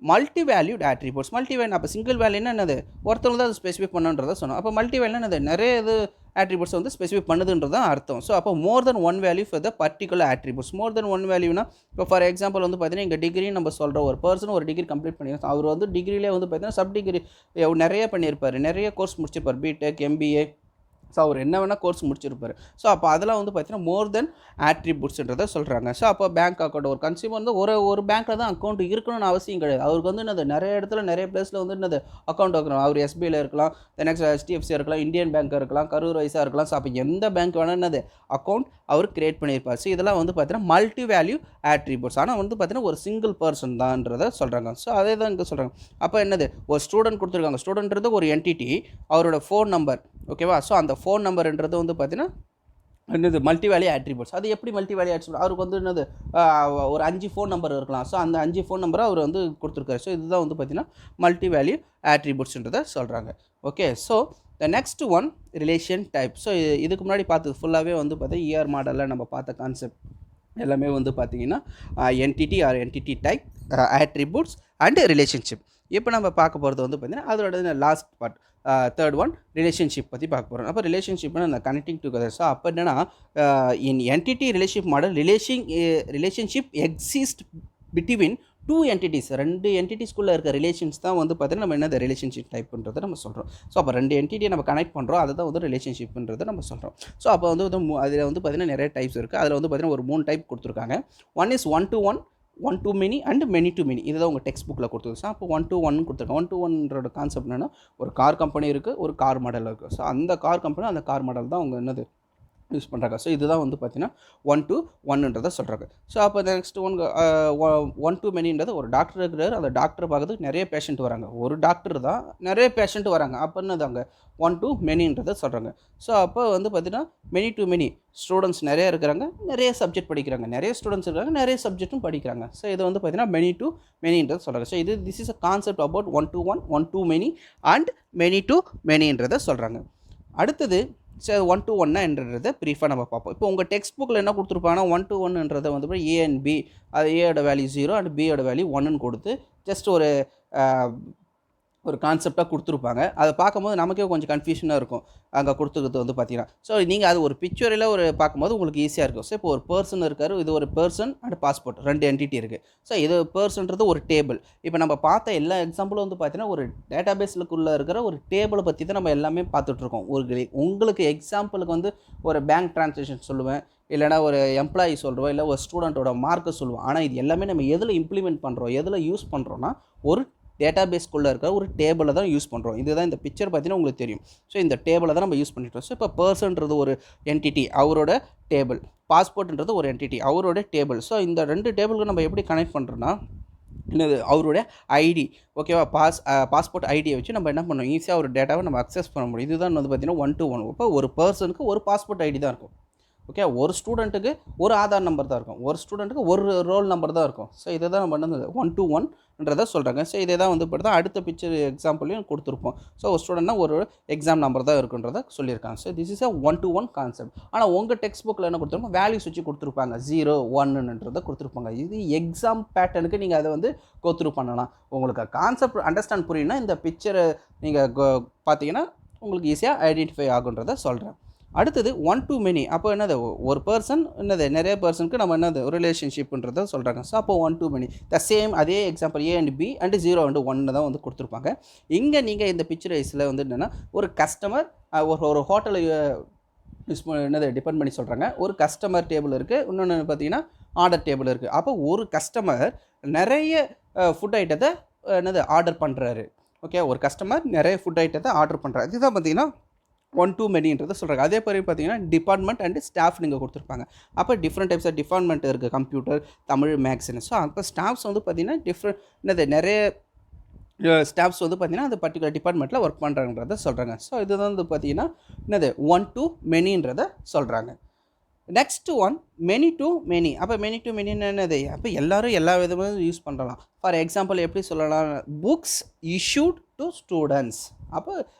multi valued attributes. Multi value அப்போ சிங்கிள் வேல்யூன்னா என்னது ஒருத்தவங்க தான் அது ஸ்பெசிஃபை பண்ணுன்றதை சொன்னோம். அப்போ மல்டி வேல்யூனா என்னது நிறைய இது attributes வந்து ஸ்பெசிஃபை பண்ணுதுன்றது தான் அர்த்தம். ஸோ அப்போ more than one value for the particular attributes. More than one வேல்யூனா இப்போ ஃபார் எக்ஸாம்பிள் வந்து பார்த்தீங்கன்னா இங்கே டிகிரி நம்ம சொல்கிற ஒரு பர்சன் ஒரு டிகிரி கம்ப்ளீட் பண்ணியிருக்கோம். அவர் வந்து டிகிரிலே வந்து பார்த்தீங்கன்னா சப் டிகிரி நிறைய பண்ணியிருப்பார், நிறைய கோர்ஸ் முடிச்சிருப்பார், பிடெக், எம்பிஏ. ஸோ அவர் என்ன வேணால் கோர்ஸ் முடிச்சிருப்பார். ஸோ அப்போ அதெல்லாம் வந்து பார்த்தீங்கன்னா மோர் தென் ஆட்ரிபியூட்ஸ்ன்றதை சொல்கிறாங்க. ஸோ அப்போ பேங்க் அக்கௌண்ட் ஒரு கன்சியூமர் வந்து ஒரு பேங்க்கில் தான் அக்கௌண்ட் இருக்கணும்னு அவசியம் கிடையாது. அவருக்கு வந்து என்னது நிறைய இடத்துல நிறைய பிளேஸில் வந்து என்னது அக்கௌண்ட் வைக்கணும். அவர் எஸ்பிஐயில் இருக்கலாம், நெக்ஸ்ட் HDFC இருக்கலாம், இந்தியன் பேங்க் இருக்கலாம், கரூர் வைஸாக இருக்கலாம். ஸோ அப்போ எந்த பேங்க் வேணால் என்னது அக்கௌண்ட் அவர் கிரியேட் பண்ணியிருப்பார். ஸோ இதெல்லாம் வந்து பார்த்தீங்கன்னா மல்டி வேல்யூ ஆட்ரிபியூட்ஸ். ஆனால் வந்து பார்த்தீங்கன்னா ஒரு சிங்கிள் பர்சன் தான்றதை சொல்கிறாங்க. ஸோ அதே தான் இங்கே சொல்கிறாங்க. அப்போ என்னது ஒரு ஸ்டூடெண்ட் கொடுத்துருக்காங்க. ஸ்டூடெண்ட்றது ஒரு என்டிட்டி, அவரோட ஃபோன் நம்பர், ஓகேவா? ஸோ அந்த ஃபோன் நம்பர்ன்றது வந்து பார்த்தீங்கன்னா என்னது மல்டி வேல்யூ ஆட்ரிபியூட்ஸ். அது எப்படி மல்டி வேல்யூ ஆட்ரிபியூட்? அவருக்கு வந்து என்னது ஒரு 5 ஃபோன் நம்பர் இருக்கலாம். ஸோ அந்த 5 ஃபோன் நம்பரை அவர் வந்து கொடுத்துருக்காரு. ஸோ இதுதான் வந்து பார்த்தீங்கன்னா மல்டி வேல்யூ ஆட்ரிபியூட்ஸ்ன்றதை சொல்கிறாங்க. Okay, so the next one relation type. So இதுக்கு முன்னாடி பார்த்தது ஃபுல்லாகவே வந்து பார்த்தீங்கன்னா ER மாடலில் நம்ம பார்த்த கான்செப்ட் எல்லாமே வந்து பார்த்தீங்கன்னா entity or entity type, attributes and relationship. இப்போ நம்ம பார்க்க போகிறது வந்து பார்த்தீங்கன்னா அதோட last part, third one relationship பற்றி பார்க்க போகிறோம். அப்போ ரிலேஷன்ஷிப்னா அந்த கனெக்டிங் டுகெதர். ஸோ அப்போ என்னென்னா in entity relationship model relationship exist between two entities. ரெண்டு என்டிட்டிஸ்குள்ளே இருக்க ரிலேஷன்ஸ் தான் வந்து பார்த்தீங்கன்னா நம்ம என்ன ரிலேஷன்ஷிப் டைப்புன்றதை நம்ம சொல்கிறோம். ஸோ அப்போ ரெண்டு என்டிட்டியை நம்ம கனெக்ட் பண்ணுறோம், அதை தான் வந்து ரிலேஷன்ஷிப்ன்றதை நம்ம சொல்கிறோம். ஸோ அப்போ வந்து அதில் வந்து பார்த்தீங்கன்னா நிறைய டைப்ஸ் இருக்குது. அதில் வந்து பார்த்தீங்கன்னா ஒரு 3 டைப் கொடுத்துருக்காங்க. One is one to one, one to many and many to many. இதுதான் உங்கள் டெக்ஸ்ட் புக்கில் கொடுத்துருக்கு. ஸோ அப்போ 1 to 1 கொடுத்துருக்காங்க. 1 to 1ன்றோட கான்செப்ட் என்னென்னா ஒரு கார் கம்பெனி இருக்குது, ஒரு கார் மாடல் இருக்குது. ஸோ அந்த கார் கம்பெனி அந்த கார் மாடல் தான் அவங்க என்னது யூஸ் பண்ணுறாங்க. ஸோ இதுதான் வந்து பார்த்தீங்கன்னா 1 to 1ன்றதை சொல்கிறாங்க. ஸோ அப்போ நெக்ஸ்ட் ஒன் டு மெனின்றது ஒரு டாக்டர் இருக்கிறார், அந்த டாக்டரை பார்க்கறதுக்கு நிறைய பேஷண்ட் வராங்க. ஒரு டாக்டர் தான் நிறைய பேஷண்ட் வராங்க, அப்போ என்னதாங்க 1 to manyன்றதை சொல்கிறாங்க. ஸோ அப்போ வந்து பார்த்தீங்கன்னா மெனி டு மெனி ஸ்டூடெண்ட்ஸ் நிறைய இருக்கிறாங்க, நிறைய சப்ஜெக்ட் படிக்கிறாங்க, நிறைய ஸ்டூடெண்ட்ஸ் இருக்காங்க, நிறைய சப்ஜெக்ட்டும் படிக்கிறாங்க. ஸோ இது வந்து பார்த்தீங்கன்னா மெனி டு மெனின்றது சொல்கிறாங்க. So this is a concept about 1 to 1, 1 to many and many to மெனின்றதை சொல்கிறாங்க. அடுத்தது சரி 1 to 1ன்றதை ப்ரீஃபாக நம்ம பார்ப்போம். இப்போ உங்கள் டெக்ஸ்ட் புக்கில் என்ன கொடுத்துருப்பாங்கன்னா 1 to 1ன்றதை வந்து A and B, அது ஏயோட வேல்யூ 0 அண்ட் பியோட வேல்யூ 1ன்னு கொடுத்து ஜஸ்ட் ஒரு கான்செப்டாக கொடுத்துருப்பாங்க. அதை பார்க்கும்போது நமக்கே கொஞ்சம் கன்ஃபியூஷனாக இருக்கும் அங்கே கொடுத்துருக்கிறது வந்து பார்த்தீங்கன்னா. ஸோ நீங்கள் அது ஒரு பிக்சரில் பார்க்கும்போது உங்களுக்கு ஈஸியாக இருக்கும். ஸோ இப்போ ஒரு பர்சன் இருக்கார், இது ஒரு பர்சன் அண்ட் பாஸ்போர்ட், 2 என்டிட்டி இருக்குது. ஸோ இது பர்சன்றது ஒரு டேபிள். இப்போ நம்ம பார்த்த எல்லா எக்ஸாம்பிளும் வந்து பார்த்தீங்கன்னா ஒரு டேட்டாபேஸுக்குள்ளே இருக்கிற ஒரு டேபிளை பற்றி தான் நம்ம எல்லாமே பார்த்துட்ருக்கோம். உங்களுக்கு எக்ஸாம்பிளுக்கு வந்து ஒரு பேங்க் ட்ரான்சாக்ஷன் சொல்லுவேன், இல்லைனா ஒரு எம்ப்ளாயி சொல்கிறோம், இல்லை ஒரு ஸ்டூடெண்ட்டோட மார்க்கை சொல்லுவோம். ஆனால் இது எல்லாமே நம்ம எதில் இம்ப்ளிமெண்ட் பண்ணுறோம், எதில் யூஸ் பண்ணுறோன்னா ஒரு டேட்டாபேஸ்க்குள்ளே இருக்கிற ஒரு டேபிளை தான் யூஸ் பண்ணுறோம். இதுதான் இந்த பிக்சர் பார்த்தீங்கன்னா உங்களுக்கு தெரியும். ஸோ இந்த டேபிளை தான் நம்ம யூஸ் பண்ணிட்டோம். ஸோ இப்போ பர்சன்றது ஒரு என்டிட்டி, அவரோட டேபிள், பாஸ்போர்ட்ன்றது ஒரு என்டிட்டி, அவரோட டேபிள். ஸோ இந்த 2 டேபிளுக்கு நம்ம எப்படி கனெக்ட் பண்ணுறோன்னா என்னது அவருடைய ஐடி, ஓகேவா? பாஸ்போர்ட் ஐடியை வச்சு நம்ம என்ன பண்ணோம், ஈஸியாக ஒரு டேட்டாவை நம்ம அக்சஸ் பண்ண முடியும். இதுதான் வந்து பார்த்தீங்கன்னா 1 to 1. இப்போ ஒரு பர்சனுக்கு ஒரு பாஸ்போர்ட் ஐடி தான் இருக்கும், ஓகே? ஒரு ஸ்டூடெண்ட்டுக்கு ஒரு ஆதார் நம்பர் தான் இருக்கும், ஒரு ஸ்டூடெண்ட்டுக்கு ஒரு ரோல் நம்பர் தான் இருக்கும். ஸோ இதை தான் நம்ம பண்ணது 1 to 1ன்றதை சொல்கிறாங்க. ஸோ இதை தான் வந்து பார்த்தா அடுத்த பிக்சர் எக்ஸாம்பிளையும் கொடுத்துருப்போம். ஸோ ஒரு ஸ்டூடெண்ட்னா ஒரு எக்ஸாம் நம்பர் தான் இருக்குன்றதை சொல்லியிருக்காங்க. So this is a 1 to 1 concept. ஆனால் உங்கள் டெக்ஸ்ட் புக்கில் என்ன கொடுத்துருப்போம், வேல்யூஸ் வச்சு கொடுத்துருப்பாங்க, 0, 1ன்றதை கொடுத்துருப்பாங்க. இது எக்ஸாம் பேட்டர்னுக்கு நீங்கள் அதை வந்து கோத்ரூ பண்ணலாம். உங்களுக்கு கான்செப்ட் அண்டர்ஸ்டாண்ட் புரியுன்னா இந்த பிக்சரை நீங்கள் பார்த்தீங்கன்னா உங்களுக்கு ஈஸியாக ஐடென்டிஃபை ஆகுன்றதை சொல்கிறேன். அடுத்தது 1 to many. அப்போ என்னது ஒரு பர்சன் என்னது நிறைய பர்சனுக்கு நம்ம என்னது ரிலேஷன்ஷிப்ன்றதை சொல்கிறாங்க. ஸோ அப்போ 1 to many த சேம் அதே example A and B and 0 and 1 தான் வந்து கொடுத்துருப்பாங்க. இங்கே நீங்கள் இந்த பிக்சர் வைஸில் வந்து என்னென்னா ஒரு கஸ்டமர் ஒரு ஹோட்டலை யூஸ் என்னது டிபெண்ட் பண்ணி சொல்கிறாங்க. ஒரு கஸ்டமர் டேபிள் இருக்குது, இன்னொன்று பார்த்தீங்கன்னா ஆர்டர் டேபிள் இருக்குது. அப்போ ஒரு கஸ்டமர் நிறைய ஃபுட் ஐட்டத்தை என்னது ஆர்டர் பண்ணுறாரு, ஓகே? ஒரு கஸ்டமர் நிறைய ஃபுட் ஐட்டத்தை ஆர்டர் பண்ணுறாரு. இதுதான் பார்த்தீங்கன்னா 1 to manyன்றதை சொல்கிறாங்க. அதே மாதிரி பார்த்தீங்கன்னா டிபார்ட்மெண்ட் அண்ட் ஸ்டாஃப் நீங்கள் கொடுத்துருப்பாங்க. அப்போ டிஃப்ரெண்ட் டைப்ஸ் ஆஃப் டிபார்ட்மெண்ட் இருக்குது, கம்ப்யூட்டர், தமிழ், மேக்ஸ்னு. ஸோ அப்போ ஸ்டாஃப்ஸ் வந்து பார்த்தீங்கன்னா டிஃப்ரெண்ட் என்னது நிறைய ஸ்டாஃப்ஸ் வந்து பார்த்தீங்கன்னா அந்த பர்டிகுலர் டிபார்ட்மெண்ட்டில் ஒர்க் பண்ணுறாங்கன்றதை சொல்கிறாங்க. ஸோ இதுதான் வந்து பார்த்தீங்கன்னா என்னது 1 to manyன்றதை சொல்கிறாங்க. Next one many to many. அப்போ மெனி டு மெனின்னு என்னது, அப்போ எல்லோரும் எல்லா விதமும் யூஸ் பண்ணலாம். ஃபார் எக்ஸாம்பிள் எப்படி சொல்லலாம், புக்ஸ் இஷ்யூட் டு ஸ்டூடெண்ட்ஸ், அப்போ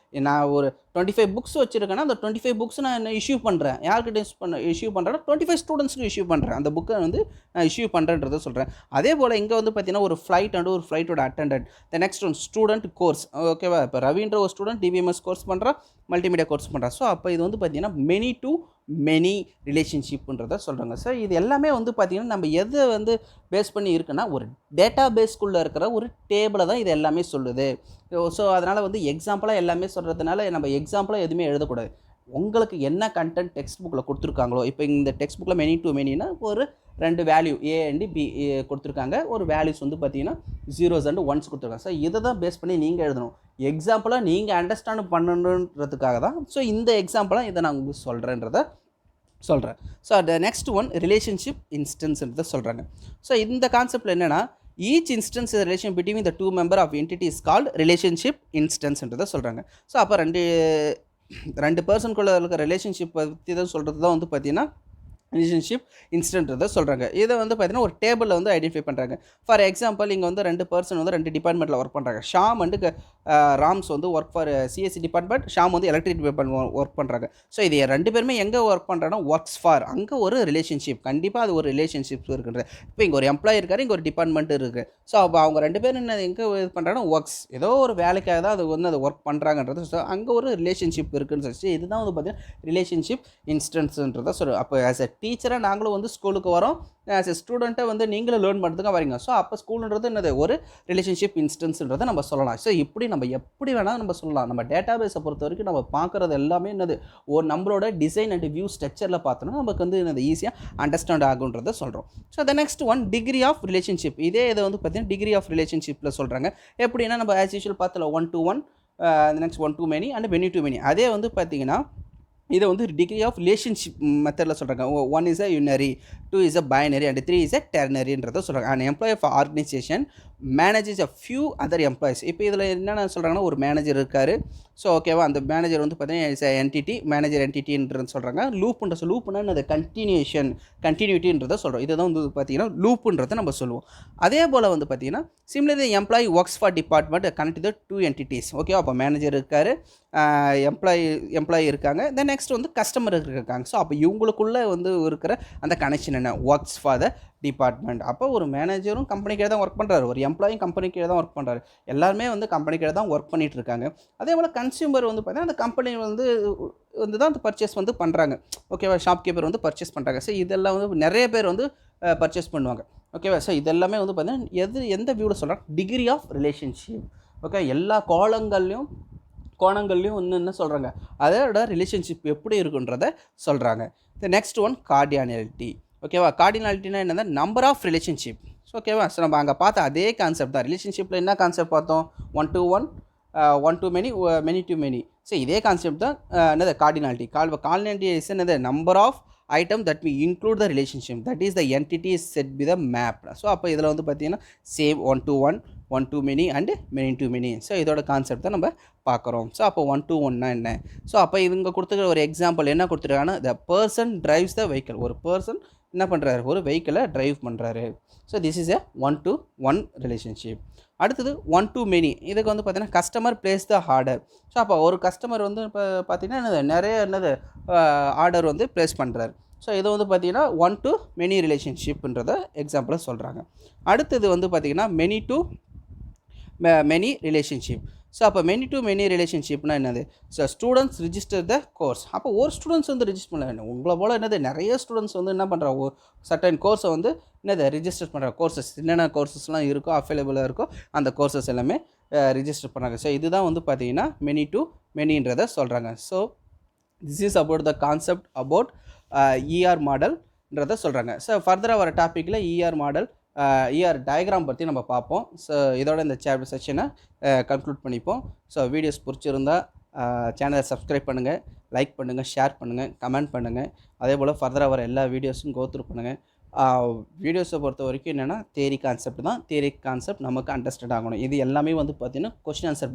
நான் ஒரு 25 புக்ஸ் வச்சுருக்கேன்னா அந்த 25 புக்ஸ் நான் என்ன இஷ்யூ பண்ணுறேன், யார்கிட்ட இஷ்யூ பண்ணுறேன்னா 25 ஸ்டூடெண்ட்ஸ்க்கு இஷ்யூ பண்ணுறேன், அந்த புக்கை வந்து நான் இஷ்யூ பண்ணுறேன்றதை சொல்கிறேன். அதே போல் இங்கே வந்து பார்த்தீங்கன்னா ஒரு ஃப்ளைட் அண்ட் ஒரு ஃப்ளைட்டோட attendant, the next one student course. ஓகேவா, இப்போ ரவின்ற ஒரு ஸ்டூடெண்ட் டிபிஎம்எஸ் கோர்ஸ் பண்ணுறா, மல்டிமீடியா கோர்ஸ் பண்ணுறா. ஸோ அப்போ இது வந்து பார்த்தீங்கன்னா மெனி டு மெனி ரிலேஷன்ஷிப்புன்றதை சொல்கிறாங்க. ஸோ இது எல்லாமே வந்து பார்த்திங்கன்னா நம்ம எதை வந்து பேஸ் பண்ணி இருக்குன்னா ஒரு டேட்டா பேஸ்க்குள்ளே இருக்கிற ஒரு டேபிளை தான் இது எல்லாமே சொல்லுது. ஸோ அதனால் வந்து எக்ஸாம்பிளாக எல்லாமே சொல்கிறதுனால நம்ம எக்ஸாம்பிளாக எதுவுமே எழுதக்கூடாது. உங்களுக்கு என்ன கண்டென்ட் டெக்ஸ்ட் புக்கில் கொடுத்துருக்காங்களோ, இப்போ இந்த டெக்ஸ்ட் புக்கில் மெனி டு மெனினா ஒரு 2 வேல்யூ ஏ அண்ட் பி கொடுத்துருக்காங்க, ஒரு வேல்யூஸ் வந்து பார்த்தீங்கன்னா 0s and 1s கொடுத்துருக்காங்க. ஸோ இதை தான் பேஸ் பண்ணி நீங்கள் எழுதணும். எக்ஸாம்பிளாக நீங்கள் அண்டர்ஸ்டாண்ட் பண்ணணுன்றதுக்காக தான் ஸோ இந்த எக்ஸாம்பிளாக இதை நான் உங்களுக்கு சொல்கிறேன்றதை சொல்கிறேன். So the next one relationship இன்ஸ்டன்ஸ்ன்றதை சொல்கிறாங்க. ஸோ இந்த கான்செப்டில் என்னென்னா each instance relation between the 2 member of entity is called relationship இன்ஸ்டன்ஸ்ன்றதை சொல்கிறாங்க. ஸோ அப்போ ரெண்டு பர்சனுக்குள்ளே இருக்கிற ரிலேஷன்ஷிப் பற்றி தான் சொல்கிறது தான் வந்து பார்த்திங்கன்னா ரிலேஷன்ஷிப் இன்ஸ்டன்ட்ன்றதை சொல்கிறாங்க. இதை வந்து பார்த்தீங்கன்னா ஒரு டேபிளில் வந்து ஐடென்டிஃபை பண்ணுறாங்க. ஃபார் எக்ஸாம்பிள் இங்கே வந்து 2 பர்சன் வந்து 2 டிபார்ட்மெண்ட்டில் ஒர்க் பண்ணுறாங்க. ஷாம் வந்து ராம்ஸ் வந்து work for CSC department, Sham வந்து எலக்ட்ரிக் டிபார்ட்மெண்ட் ஒர்க் பண்ணுறாங்க. ஸோ இது 2 பேருமே எங்கே ஒர்க் பண்ணுறாங்கன்னா ஒர்க்ஸ் ஃபார், அங்கே ஒரு ரிலேஷன்ஷிப், கண்டிப்பாக அது ஒரு ரிலேஷன்ஷிப் இருக்குன்றது. இப்போ இங்கே ஒரு எம்ப்ளாயி இருக்கார், இங்கே ஒரு டிபார்ட்மெண்ட் இருக்குது. ஸோ அப்போ அவங்க 2 பேரும் என்ன எங்கே இது பண்ணுறாங்கன்னா ஒர்க்ஸ், ஏதோ ஒரு வேலைக்காக தான் அது வந்து அது ஒர்க் பண்ணுறாங்கன்றது. ஸோ அங்கே ஒரு ரிலேஷன்ஷிப் இருக்குன்னு சொல்லி இதுதான் வந்து பார்த்தீங்கன்னா ரிலேஷன்ஷிப் இன்ஸ்டன்ஸ்ன்றதை சொல்லுவோம். அப்போ ஆஸ் எ டீச்சராக நாங்களும் வந்து ஸ்கூலுக்கு வரோம், ஆஸ் எ ஸ்டூடெண்ட்டை வந்து நீங்களும் லேர்ன் பண்ணுறதுக்காக வரீங்க. ஸோ அப்போ ஸ்கூலுன்றது என்னது ஒரு ரிலேஷன்ஷிப் இன்ஸ்டன்ஸ்ன்றதை நம்ம சொல்லலாம். ஸோ இப்படி நம்ம எப்படி வேணால் நம்ம சொல்லலாம். நம்ம டேட்டா பேஸை பொறுத்த வரைக்கும் நம்ம பார்க்குறது எல்லாமே என்னது ஒரு நம்மளோட டிசைன் அண்ட் வியூ ஸ்ட்ரக்சரில் பார்த்தோன்னா நமக்கு வந்து என்னது ஈஸியாக அண்டர்ஸ்டாண்ட் ஆகுன்றதை சொல்கிறோம். So the next one degree of relationship. இதே இதை வந்து பார்த்தீங்கன்னா டிகிரி ஆஃப் ரிலேஷன்ஷிப்பில் சொல்கிறாங்க. எப்படின்னா நம்ம ஆஸ் யூஷுவல் பார்த்தல 1 to 1, next 1 to many and many to many. அதே வந்து பார்த்தீங்கன்னா இதை வந்து டிகிரி ஆஃப் ரிலேஷன்ஷிப் மெத்தடில் சொல்கிறாங்க. 1 is a unary, 2 is a binary and 3 is a ternaryன்றதை சொல்கிறாங்க. an employee of organization manages a few other employees. இப்போ இதில் என்னென்ன சொல்கிறாங்கன்னா ஒரு மேனேஜர் இருக்கார். ஸோ ஓகேவா, அந்த மேனேஜர் வந்து பார்த்தீங்கன்னா இஸ் என்டிட்டி, மேனேஜர் என்டிட்டின்றது சொல்கிறாங்க. லூப்புன்னா அது கண்டினியூட்டின்றதை சொல்கிறோம். இதை தான் வந்து பார்த்தீங்கன்னா லூப்புன்றதை நம்ம சொல்லுவோம். அதே போல் வந்து பார்த்தீங்கன்னா similarly employee works for department connect the 2 entities. Okay, அப்போ மேனேஜர் இருக்கார், எம்ப்ளாயி இருக்காங்க, தென் நெக்ஸ்ட் வந்து கஸ்டமர் இருக்காங்க. ஸோ அப்போ இவங்களுக்குள்ளே வந்து இருக்கிற அந்த கனெக்ஷன் என்ன, ஒர்க்ஸ் ஃபார் த டிபார்ட்மெண்ட். அப்போ ஒரு மேனேஜரும் கம்பெனிக்கு தான் ஒர்க் பண்ணுறாரு, ஒரு எம்ப்ளாயும் கம்பெனிக்கு தான் ஒர்க் பண்ணுறாரு, எல்லாருமே வந்து கம்பெனிக்கு தான் ஒர்க் பண்ணிகிட்டு இருக்காங்க. அதே போல் கன்சியூமர் வந்து பார்த்தீங்கன்னா அந்த கம்பெனி வந்து தான் அந்த பர்ச்சேஸ் வந்து பண்ணுறாங்க. ஓகேவா, ஷாப்கீப்பர் வந்து பர்ச்சேஸ் பண்ணுறாங்க. ஸோ இதெல்லாம் வந்து நிறைய பேர் வந்து பர்ச்சேஸ் பண்ணுவாங்க. ஓகேவா, ஸோ இதெல்லாமே வந்து பார்த்தீங்கன்னா எந்த வியூவில் சொல்கிறாங்க, டிகிரி ஆஃப் ரிலேஷன்ஷிப். ஓகே, எல்லா கோணங்கள்லையும் ஒன்று என்ன சொல்கிறாங்க, அதோட ரிலேஷன்ஷிப் எப்படி இருக்குன்றதை சொல்கிறாங்க. The next one cardinality. ஓகேவா, கார்டினாலிட்டினா என்னது, நம்பர் ஆஃப் ரிலேஷன்ஷிப். ஓகேவா, ஸோ நம்ம அங்கே பார்த்த அதே கான்செப்ட் தான். ரிலேஷன்ஷிப்பில் என்ன கான்செப்ட் பார்த்தோம், 1 to 1, 1 to many, many to many. So இதே கான்செப்ட் தான் என்னது கார்டினாலிட்டி. கார்டினாலிட்டி இஸ் என்னது number of item that we include the relationship, that is the entity is set with the map. So அப்போ இதில் வந்து பார்த்தீங்கன்னா same 1 to 1, 1 to many and many to many. So இதோட கான்செப்ட் தான் நம்ம பார்க்குறோம். ஸோ அப்போ 1 to 1னா என்ன, ஸோ அப்போ இவங்க கொடுத்துருக்க ஒரு எக்ஸாம்பிள் என்ன கொடுத்துருக்காங்கன்னா, the person drives the vehicle. ஒரு பர்சன் என்ன பண்ணுறாரு, ஒரு வெஹிக்கிளை ட்ரைவ் பண்ணுறாரு. So this is a 1 to 1 relationship. அடுத்தது 1 to many. இதுக்கு வந்து பார்த்தீங்கன்னா customer place the order. So அப்போ ஒரு கஸ்டமர் வந்து இப்போ பார்த்தீங்கன்னா நிறைய ஆர்டர் வந்து ப்ளேஸ் பண்ணுறாரு. ஸோ இது வந்து பார்த்தீங்கன்னா 1 to many ரிலேஷன்ஷிப்ன்றதை எக்ஸாம்பிளாக சொல்கிறாங்க. அடுத்தது வந்து பார்த்தீங்கன்னா many to many relationship. So அப்போ மெனி டு மெனி ரிலேஷன்ஷிப்னா என்னது, so students register the course. அப்போ ஒரு ஸ்டூடெண்ட்ஸ் வந்து ரிஜிஸ்டர் பண்ண, உங்களை போல் என்னது நிறைய ஸ்டூடெண்ட்ஸ் வந்து என்ன பண்ணுறாங்க, சர்டன் கோர்ஸை வந்து என்னது ரிஜிஸ்டர் பண்ணுற கோர்சஸ், என்னென்ன கோர்சஸ்லாம் இருக்கோ அவைலபிளாக இருக்கோ அந்த கோர்சஸ் எல்லாமே ரிஜிஸ்டர் பண்ணுறாங்க. ஸோ இதுதான் வந்து பார்த்தீங்கன்னா மெனி டு மெனின்றதை சொல்கிறாங்க. So this is about the concept about ER மாடல்ன்றதை சொல்கிறாங்க. ஸோ ஃபர்தராக வர டாப்பிக்கில் இஆர் மாடல், இஆர் டயக்ராம் பற்றி நம்ம பார்ப்போம். ஸோ இதோட இந்த சாப்டர் செஷனை கன்க்ளூட் பண்ணிப்போம். ஸோ வீடியோஸ் பிடிச்சிருந்தால் சேனலை சப்ஸ்கிரைப் பண்ணுங்கள், லைக் பண்ணுங்கள், ஷேர் பண்ணுங்கள், கமெண்ட் பண்ணுங்கள். அதே போல் ஃபர்தராக வர எல்லா வீடியோஸும் கோத்ரூ பண்ணுங்கள். வீடியோஸை பொறுத்த வரைக்கும் என்னென்னா தியரி கான்செப்ட் தான், தியரி கான்செப்ட் நமக்கு அண்டர்ஸ்டாண்ட் ஆகணும். இது எல்லாமே வந்து பார்த்திங்கன்னா கொஸ்டின் ஆன்சர்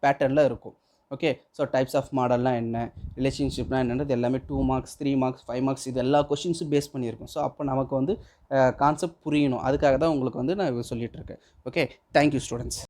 பேட்டர்னில் இருக்கும். ஓகே, ஸோ டைப்ஸ் ஆஃப் மாடல்லாம் என்ன, ரிலேஷன்ஷிப்னால் என்னன்றது எல்லாமே 2 marks 3 marks 5 marks இது எல்லா கொஷின்ஸும் பேஸ் பண்ணியிருக்கோம். ஸோ அப்போ நமக்கு வந்து கான்செப்ட் புரியணும், அதுக்காக தான் உங்களுக்கு வந்து நான் சொல்லிகிட்ருக்கேன். Okay, thank you students.